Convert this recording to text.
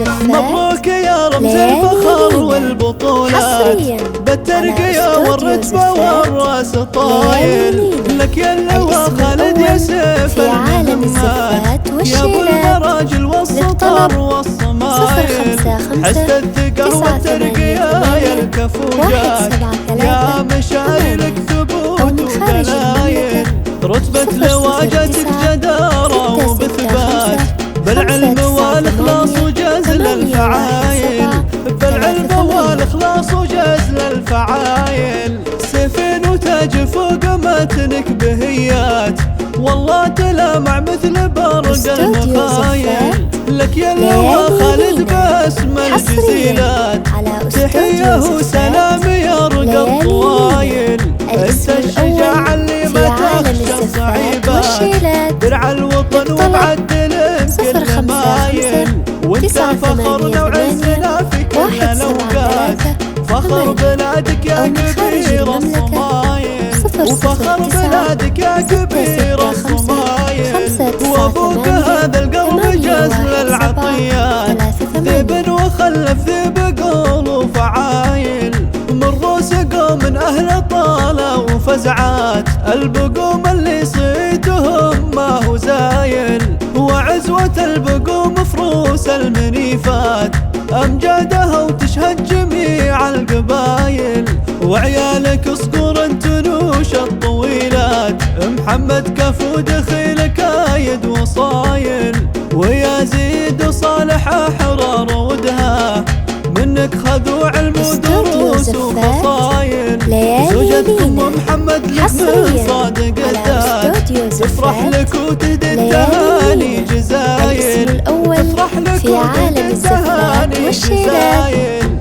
مبروك يا رمز الفخر والبطولات بالترقية والرتبة والراس طايل لك يا اللواء خالد يوسف المهمات يا ابو المراجل والسطر والصمايل حسب الثقة والترقية يا الكفوجات يا مشاري ثبوت ودلايل رتبة لواجتك جدارة وبثبات بالعلم والإخلاص وجزل الفعايل بالعلم والإخلاص وجزل الفعايل سيفين وتاج فوق متنك بهيات والله تلامع مثل برق المخايل لك يا اللواء خالد باسم الجزيلات تحية وسلام يا رقى الطوايل انت الشجاع اللي ما تخشى الصعيبات درع الوطن ومعدل كل مايل وانت فخرنا وعزنا في كل الاوقات فخر بلادك يا كبير الصمايل وفخر بلادك يا كبير الصمايل وابوك هذا القلب جزل العطيات ذيب وخلف ذيب قول وفعايل من روس قوم من اهل طالة وفزعات البقوم اللي صيتهم ما هو زايل وعزوة البقوم فروس المنيفات أمجادها وتشهد جميع القبايل وعيالك صقور تنوش الطويلات محمد كفو دخيل كايد وصايل ويزيد وصالح أحرار ودها منك خذوا علم ودروس وفصايل زوجتكم محمد لك من صادق الذات تفرح لك وتهدي التهاني جزايل تفرح لك وتهدي التهاني جزايل